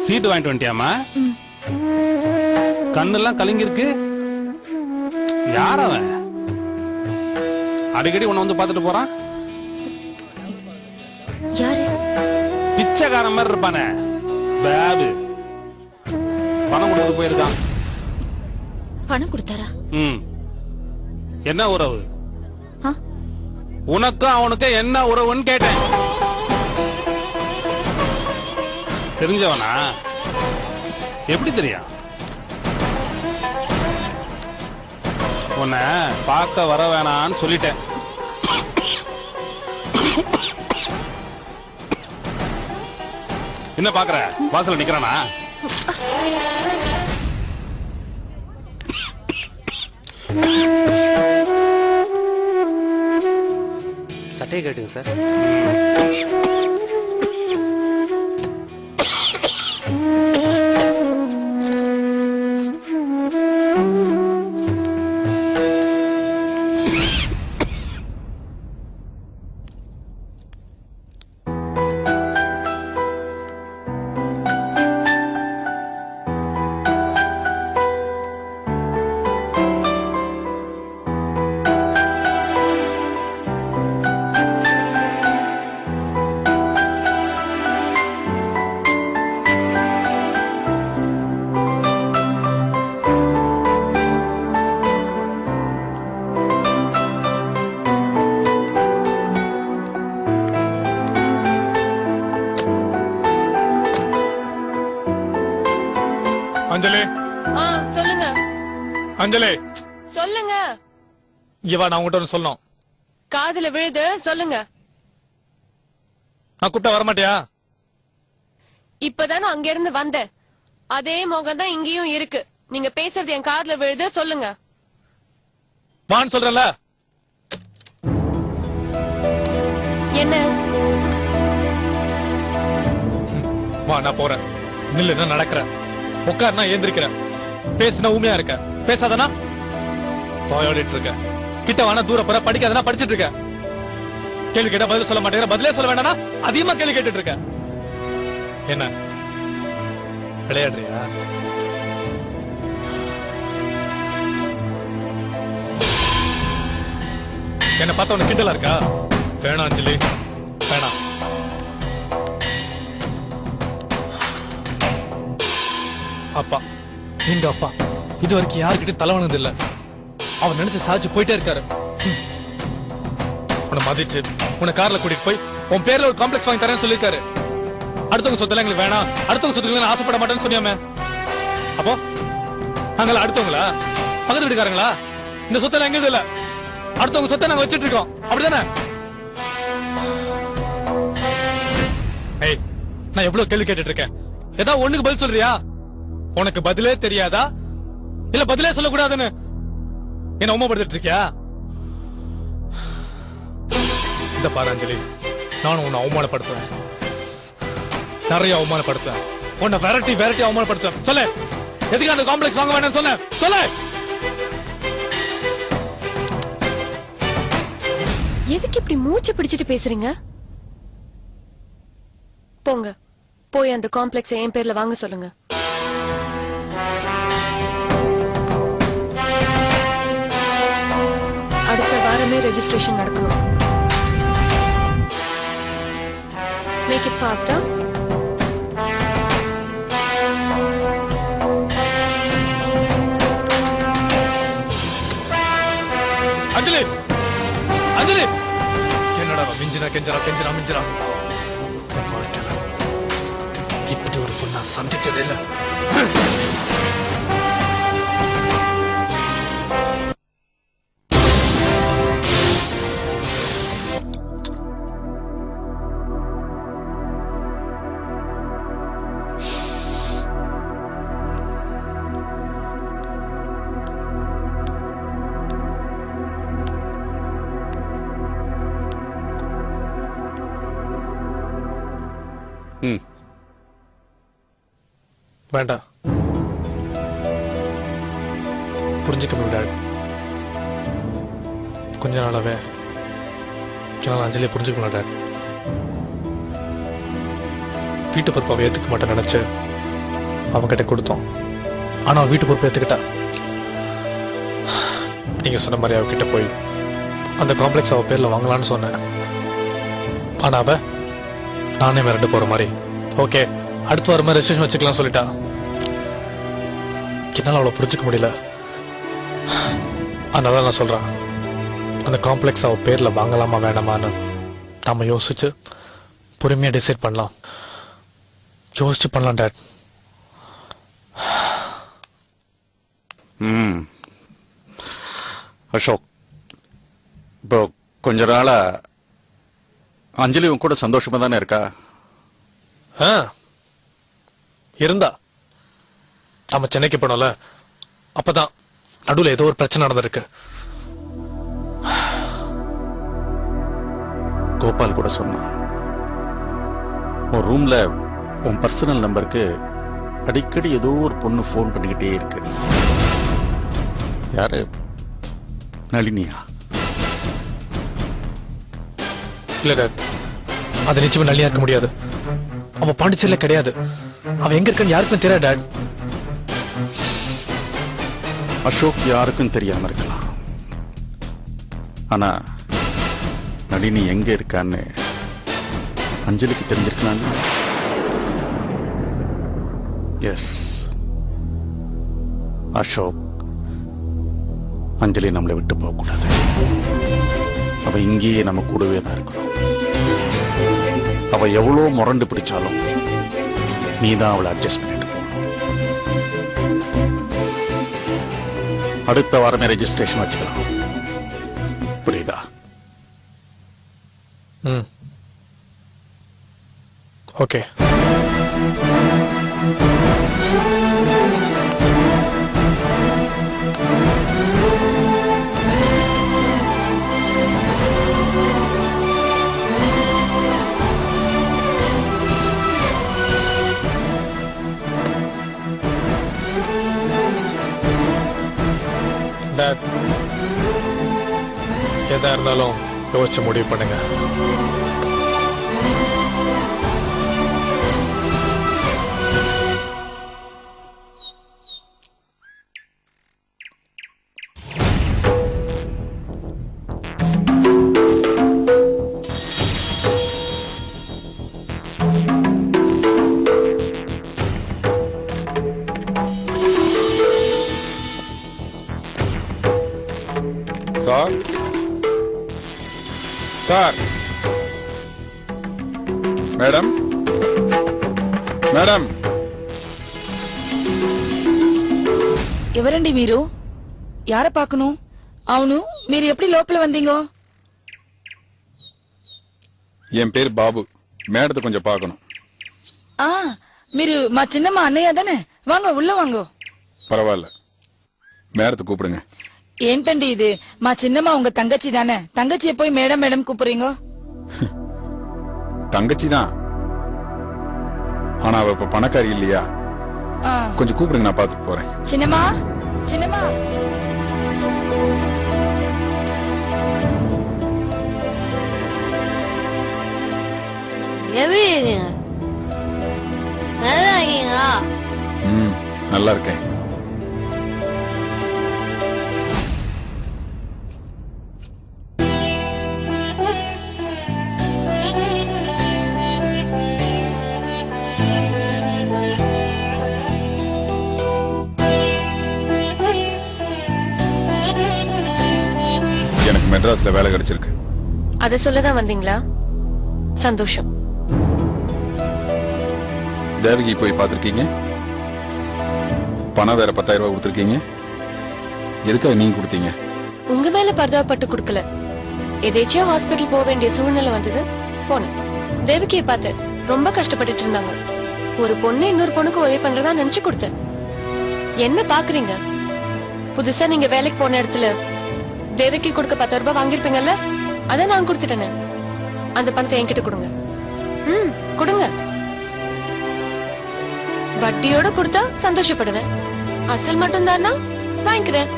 சீட்டு வாங்கிட்டு வந்துட்டியாமா? கண்ணெல்லாம் கலங்கி இருக்கு. யார் அவன்? அடிக்கடி உன்னை வந்து பார்த்துட்டு போறான். யாரு? பிச்சைக்காரன் மாதிரி இருப்பானே, பாபு. பணம் கொடுத்து போயிருக்கான். பணம் கொடுத்தாரா? என்ன உறவு? உனக்கும் அவனுக்கும் என்ன உறவுன்னு கேட்டேன். தெரிஞ்சவனா? எப்படி தெரியும்? உன்னை பார்க்க வர வேணான்னு சொல்லிட்டேன். என்ன பாக்குற? வாசல்ல நிக்கிறானா? சட்டையை கேட்டுங்க சார். அஞ்சலி. சொல்லுங்க. அஞ்சலி சொல்லுங்க. இவா நான் உங்ககிட்ட ஒன்னு சொல்லணும். காதுல விழுது, சொல்லுங்க. நான் கூப்பிட்டா வரமாட்டியா? இப்பதானே அங்க இருந்து வந்த அதே முகம் தான் இங்கேயும் இருக்கு. நீங்க பேசுறது என் காதுல விழுது, சொல்லுங்க. வான்னு சொல்றல. என்ன? வா, நான் போறேன். நில்லுன்னா நடக்கிறேன், உட்காருனா ஏந்திரிக்கிறேன், பேசுனா ஊமையா இருக்க, பேசாதனா வாயாடிட்டு இருக்க, கிட்ட வானா தூர போற, படிக்காதனா படிச்சிட்டு இருக்க, கேள்வி கேட்டா பதில் சொல்ல மாட்டேங்கிற, பதிலே சொல்ல வேண்டாம்னா அதிகமா கேள்வி கேட்டுட்டு இருக்க. என்ன விளையாடுறியா? என்ன பார்த்தா உனக்கு கிண்டலா இருக்கா? வேணாம் அஞ்சலி, வேணாம். அப்பா, எங்க அப்பா இது வரைக்கும் யாருக்கிட்டையும் தலைவனது இல்ல. அவர் நினைச்சு சாதிச்சு போயிட்டே இருக்காரு. உன்னை மதிச்சு உன்னை கார்ல கூட்டிட்டு போய் உன் பேர்ல ஒரு காம்ப்ளெக்ஸ் வாங்கி தரேன்னு சொல்லிருக்காரு. அடுத்தவங்க சொத்துல எங்களுக்கு வேணாம், அடுத்தவங்க சொத்துக்களை ஆசைப்பட மாட்டேன்னு சொன்னியாமே. அப்போ நாங்கள அடுத்தவங்களா? பக்கத்து வீட்டுக்காரங்களா? இந்த சொத்துல எங்க இல்ல, அடுத்தவங்க சொத்தை நாங்க வச்சிட்டு இருக்கோம், அப்படிதானே? ஏய், நான் எவ்வளவு கேள்வி கேட்டுட்டு இருக்கேன், ஏதாவது ஒண்ணுக்கு பதில் சொல்றியா? உனக்கு பதிலே தெரியாதா, இல்ல பதிலே சொல்லக்கூடாதுன்னு என்ன உமப்படுத்திட்டு இருக்கியா? இந்த பாரு அஞ்சலி, நானும் உன்னை அவமானப்படுத்துவேன், நிறைய அவமானப்படுத்துவேன், உன்னை வெரைட்டி வெரைட்டி அவமானப்படுத்துவேன். சொல்லு, எதுக்கு அந்த காம்ப்ளெக்ஸ் வாங்க வேண்டாம்னு சொன்ன? சொல்லு. எதுக்கு இப்படி மூச்சு பிடிச்சிட்டு பேசுறீங்க? போங்க, போய் அந்த காம்ப்ளெக்ஸ் என் பேர்ல வாங்க சொல்லுங்க. அடுத்த வாரமே ரெஜிஸ்ட்ரேஷன் நடக்கணும். மேக் இட் ஃபாஸ்டா. அஞ்சலி, அஞ்சலி, என்னடா மிஞ்சினா கெஞ்சரா கெஞ்சரா மிஞ்சரா. இப்படி ஒரு பொண்ணா சந்திச்சதே இல்ல. வேண்டாம், புரிஞ்சுக்க முடியாது. கொஞ்ச நாளாவே என்னால் அஞ்சலியை புரிஞ்சுக்க மாட்டேன். வீட்டு பொறுப்பு அவ ஏற்றுக்க மாட்டேன் நினைச்சு அவங்ககிட்ட கொடுத்தோம். ஆனா அவ வீட்டு பொறுப்பு ஏற்றுக்கிட்டா. நீங்க சொன்ன மாதிரி அவகிட்ட போய் அந்த காம்ப்ளெக்ஸ் அவ பேர்ல வாங்கலான்னு சொன்னேன். ஆனா அவ நானே மிரண்டு போற மாதிரி ஓகே அடுத்து வர மாதிரி ரெஜிஸ்ட்ரேஷன் வச்சுக்கலாம் சொல்லிட்டா. என்னால் அவளை புரிஞ்சுக்க முடியல. அதனால நான் சொல்றேன், அந்த காம்ப்ளெக்ஸ் அவ பேர்ல வாங்கலாமா வேணாமான்னு நாம யோசிச்சு பொறுமையா டிசைட் பண்ணலாம். யோசிச்சு பண்ணலாம் டாட். அசோக், இப்போ கொஞ்ச நாளா அஞ்சலி உன் கூட சந்தோஷமா தானே இருக்கா? இருந்தா. நம்ம சென்னைக்கு போனோம்ல, அப்பதான் நடுவில் ஏதோ ஒரு பிரச்சனை நடந்திருக்கு. கோபால் கூட சொன்னான், உன் ரூம்ல உன் பர்சனல் நம்பருக்கு அடிக்கடி ஏதோ ஒரு பொண்ணு போன் பண்ணிக்கிட்டே இருக்கு. யாரு? நளினியா? இல்ல டாட், அது நிச்சயமா நளினியா இருக்க முடியாது. அவ பாண்டிச்சேரியில கிடையாது. அவ எங்க இருக்கான்னு யாருக்கும் தெரியாது டாட். அசோக் யாருக்கும் தெரியாம இருக்கலாம், ஆனா நளினி எங்க இருக்கான்னு அஞ்சலிக்கு தெரிஞ்சிருக்கலாம். எஸ், அசோக், அஞ்சலி நம்மளை விட்டு போக கூடாது. அவ இங்கேயே நம்ம கூடவே தான் இருக்கணும். அவ எவ்வளோ முரண்டு பிடிச்சாலும் நீ தான் அவளை அட்ஜஸ்ட் பண்ணிட்டு போகணும். அடுத்த வாரமே ரெஜிஸ்ட்ரேஷன் வச்சுக்கலாம், புரியுதா? ஓகே. டாட், எதா இருந்தாலும் யோசிச்சு முடிவு பண்ணுங்க. சார், சார், మేడం, మేడం, ఎవరండి మీరు? యార పాకను? అవును, మీరు ఎప్పుడు లోపల వందీంగో? என் பேர் பாபு. மேடத்தை கொஞ்சம் பார்க்கணும். మీరు మా చిన్నమ్మ అన్నయ్య தானே? வாங்க உள்ள வாங்க. பரவாயில்ல, மேடத்தை கூப்பிடுங்க. ఏంటండి ఇది? మా చిన్నమ్మ உங்க தங்கச்சி தானே? தங்கச்சியை போய் மேடம் மேடம் கூப்பிடுறீங்க? தங்கச்சி தான், ஆனா அவ இப்ப பணக்காரி இல்லையா? கொஞ்சம் கூப்பிடுங்க, நான் பார்த்துட்டு போறேன். சின்னம்மா, சின்னம்மா. எப்படி இருக்கீங்க? நல்லா இருக்கீங்களா? நல்லா இருக்கேன். எனக்கு மெட்ராஸ்ல வேலை கிடைச்சிருக்கு. அத சொல்லதான் வந்தீங்களா? சந்தோஷம். தேவகி போய் பார்த்திருக்கீங்க? பணம் வேற 10,000 ரூபாய் கொடுத்திருக்கீங்க. எதுக்காக நீங்க கொடுத்தீங்க? உங்க மேல பரிதாபப்பட்டு கொடுக்கல. எதேச்சியா ஹாஸ்பிட்டல் போக வேண்டிய சூழ்நிலை வந்தது, போனேன். தேவகியை பார்த்தேன், ரொம்ப கஷ்டப்பட்டுட்டு இருந்தாங்க. ஒரு பொண்ணு இன்னொரு பொண்ணுக்கு உதவி பண்றதா நினைச்சு கொடுத்தேன். என்ன பாக்குறீங்க? புதுசா நீங்க வேலைக்கு போன இடத்துல தேவகி கொடுக்க 10,000 ரூபாய் வாங்கிருப்பீங்கல்ல, அத நான் கொடுத்துட்டேனே. அந்த பணத்தை என்கிட்ட கொடுங்க. கொடுங்க. வட்டியோட கொடுத்தா சந்தோஷப்படுவேன். அசல் மட்டும் தானா வாங்கிக்கிறேன்.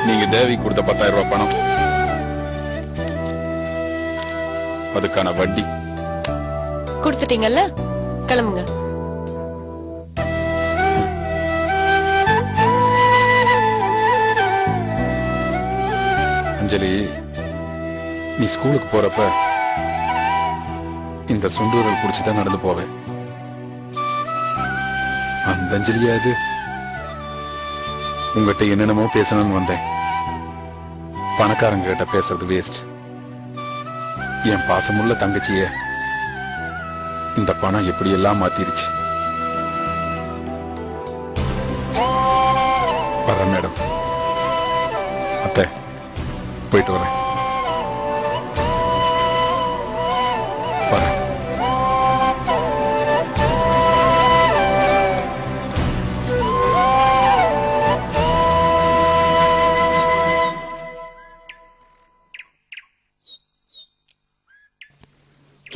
நீங்க தேவி கொடுத்த 10,000 ரூபாய் பணம், அதுக்கான வட்டி. கொடுத்துட்டீங்கல்ல, கிளம்புங்க. அஞ்சலி, நீ ஸ்கூலுக்கு போறப்ப இந்த சுண்டூரல் குடிச்சுதான் நடந்து போவேன். அந்த அஞ்சலியா அது? உங்ககிட்ட என்னென்னமோ பேசணும்னு வந்தேன். பணக்காரங்க கிட்ட பேசுறது வேஸ்ட். என் பாசமுள்ள தங்கச்சிய இந்த பணம் எப்படியெல்லாம் மாத்திருச்சு. வர்றேன் மேடம். அத்தை, போயிட்டு வரேன். வரேன்.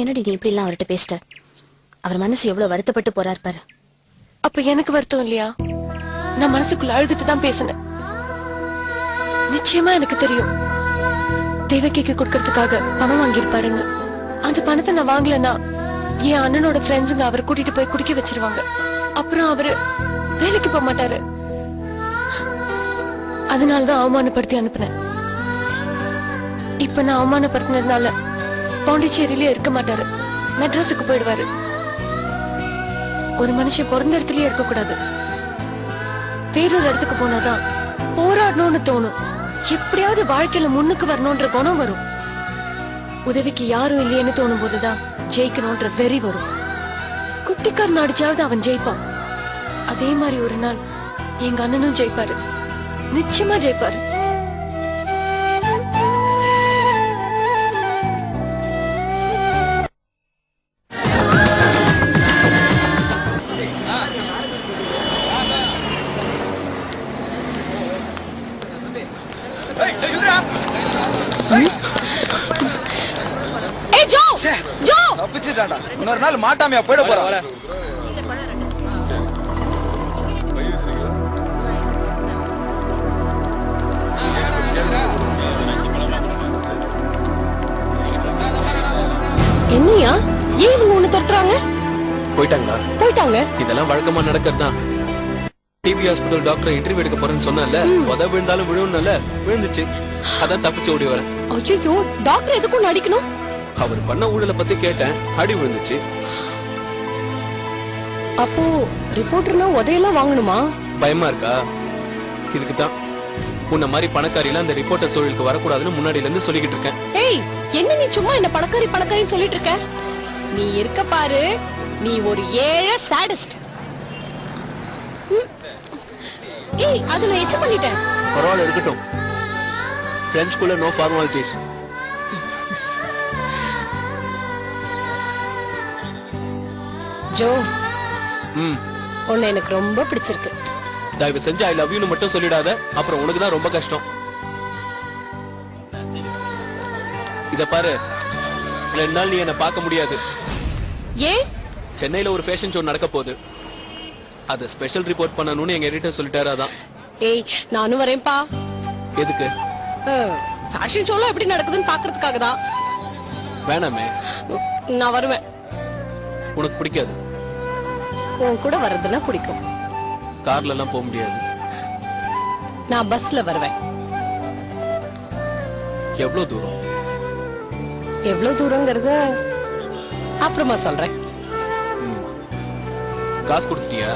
என்னடி நீ இப்படி எல்லாம் அவர்கிட்ட பேசிட்ட? அவர் மனசு எவ்வளவு வருத்தப்பட்டு போறார் பாரு. அப்ப எனக்கு வருத்தம் இல்லையா? நான் மனசுக்குள்ள அழுதுட்டு தான் பேசினேன். நிச்சயமா எனக்கு தெரியும் தேவகிக்கு கொடுக்கறதுக்காக பணம் வாங்கியிருப்பாருன்னு. அந்த பணத்தை நான் வாங்கலன்னா என் அண்ணனோட ஃப்ரெண்ட்ஸுங்க அவரை கூட்டிட்டு போய் குடிக்க வச்சிருவாங்க. அப்புறம் அவரு வேலைக்கு போக மாட்டாரு. அதனாலதான் அவமானப்படுத்தி அனுப்புனேன். இப்ப நான் அவமானப்படுத்தினதுனால பாண்டிச்சேரியிலே இருக்க மாட்டாரு, மெட்ராஸுக்கு போயிடுவாரு. ஒரு மனுஷன் பிறந்த இடத்துலயே இருக்க கூடாது. வேறொரு இடத்துக்கு போனாதான் போராடணும்னு தோணும். எப்படியாவது வாழ்க்கையில முன்னுக்கு வரணும்ன்ற குணம் வரும். உதவிக்கு யாரும் இல்லையேன்னு தோணும் போதுதான் ஜெயிக்கணும்ன்ற வெறி வரும். குட்டிக்காரன் அடிச்சாவது அவன் ஜெயிப்பான். அதே மாதிரி ஒரு நாள் எங்க அண்ணனும் ஜெயிப்பாரு, நிச்சயமா ஜெயிப்பாரு. இன்னொரு நாள் மாட்டாமையா போயிட போற. என்னையா ஏன் இவங்க ஒண்ணு தொட்டுறாங்க? போயிட்டாங்க. இதெல்லாம் வழக்கமா நடக்கிறதுதான். டிவி ஹாஸ்பிடல் டாக்டர் இன்டர்வியூ எடுக்க போறேன்னு சொன்னால, உத விழுந்தாலும் விழுவும்னால விழுந்துச்சு. அதான் தப்பிச்சு ஓடி வரேன். ஐயோ, டாக்டர் எதுக்கும் அடிக்கணும்? அவர் பண்ண ஊழலை பத்தி கேட்டேன், அடி விழுந்துச்சு. அப்போ ரிப்போர்ட்டர்னா உதையெல்லாம் வாங்கணுமா? பயமா இருக்கா? இதுக்குதான் உன்ன மாதிரி பணக்காரிலாம் அந்த ரிப்போர்ட்டர் தொழிலுக்கு வரக்கூடாதுன்னு முன்னாடில இருந்து சொல்லிக்கிட்டு இருக்கேன். ஏய், என்ன நீ சும்மா என்ன பணக்காரின்னு சொல்லிட்டு இருக்க? நீ இருக்க பாரு, நீ ஒரு ஏழை சாடிஸ்ட். ஏய், அது நான் எச்ச பண்ணிட்டேன். பரவாயில்ல, இருக்கட்டும். பிரெஞ்ச் ஸ்கூல்ல நோ ஃபார்மாலிட்டிஸ். ஜோ, உன்னை எனக்கு ரொம்ப பிடிச்சிருக்கு. தயவு செஞ்சு ஐ லவ் யூ மட்டும் சொல்லிடாத, அப்புறம் உனக்கு தான் ரொம்ப கஷ்டம். இத பாரு, 2 நாள் நீ என்ன பார்க்க முடியாது. ஏன்? சென்னையில ஒரு ஃபேஷன் ஷோ நடக்க போகுது. அத ஸ்பெஷல் ரிப்போர்ட் பண்ணணும்னு எங்க எடிட்டர் சொல்லிட்டாரு. அதான். ஏய், நானும் வரேன்பா. எதுக்கு? ஃபேஷன் ஷோலாம் எப்படி நடக்குதுன்னு பாக்குறதுக்காக தான். வேணாமே. நான் வருவேன். உனக்கு பிடிக்காது? உன் கூட வர்றதுன்னா பிடிக்கும். கார்ல எல்லாம் போக முடியாது. நான் பஸ்ல வருவேன். எவ்வளவு தூரம்? எவ்வளவு தூரங்கிறத அப்புறமா சொல்றேன். காசு கொடுத்துட்டியா?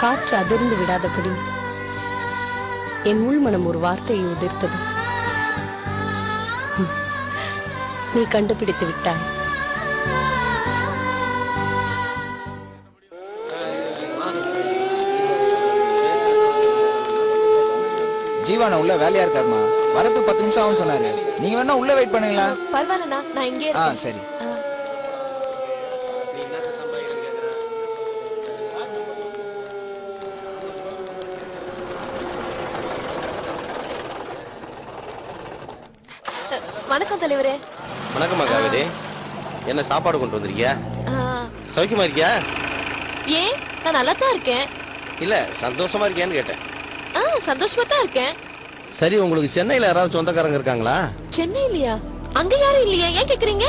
காற்று அதிர்ந்து விடாதபடி என் உள்மனம் ஒரு வார்த்தையை உதிர்த்தது. நீ கண்டுபிடித்து விட்டாய். ஜீவான உள்ள வேலையா இருக்காருமா, வரதுக்கு 10 நிமிஷம் ஆகும் சொன்னாரு. நீங்க வேணா உள்ள வெயிட் பண்ணுங்களா? பரவாயில்லண்ணா, நான் இங்கே சரி. வணக்கம் தலைவரே. வணக்கம் காவேரி. என்ன சாப்பாடு கொண்டு வந்திருக்கியா? சௌக்கியமா இருக்கியா? ஏன் நான் நல்லா தான் இருக்கேன். இல்ல சந்தோஷமா இருக்கியான்னு கேட்டேன். சந்தோஷமா தான் இருக்கேன். சரி, உங்களுக்கு சென்னையில யாராவது சொந்தக்காரங்க இருக்காங்களா? சென்னையிலயா? அங்க யாரும் இல்லையா? ஏன் கேக்குறீங்க?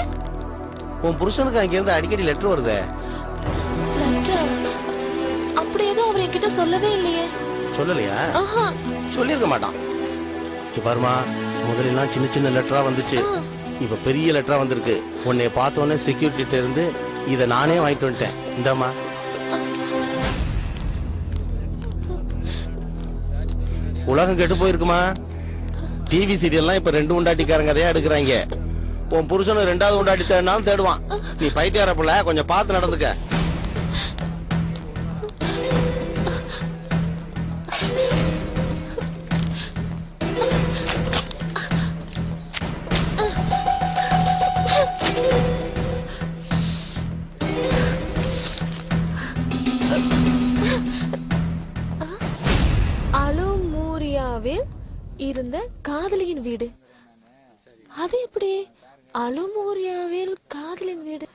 உன் புருஷனுக்கு அங்க இருந்து அடிக்கடி லெட்டர் வருதே. அப்படி ஏதோ அவர் என்கிட்ட சொல்லவே இல்லையே. சொல்லலையா? சொல்லிருக்க மாட்டான். பாருமா, முதல்ல சின்ன சின்ன லெட்டரா வந்துச்சு, இப்ப பெரிய லெட்டரா வந்திருக்கு. உன்னை பார்த்தோன்னே செக்யூரிட்டி இருந்து இத நானே வாங்கிட்டு வந்துட்டேன். இந்தாமா. உலகம் கெட்டு போயிருக்குமா? டிவி சீரியல்லாம் இப்ப 2 உண்டாட்டிக்காரங்க கதையா எடுக்கிறாங்க. உன் புருஷனும் 2வது உண்டாட்டி தேடினாலும் தேடுவான். நீ பைத்தியார புள்ள, கொஞ்சம் பார்த்து நடந்துக்க. அலுமூரியாவில் இருந்த காதலியின் வீடு. அது எப்படி? அலுமூரியாவில் காதலின் வீடு.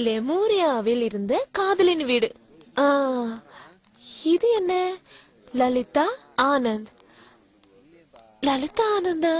லெமூரியாவில் இருந்த காதலின் வீடு. இது என்ன? லலிதா ஆனந்த். லலிதா ஆனந்தா?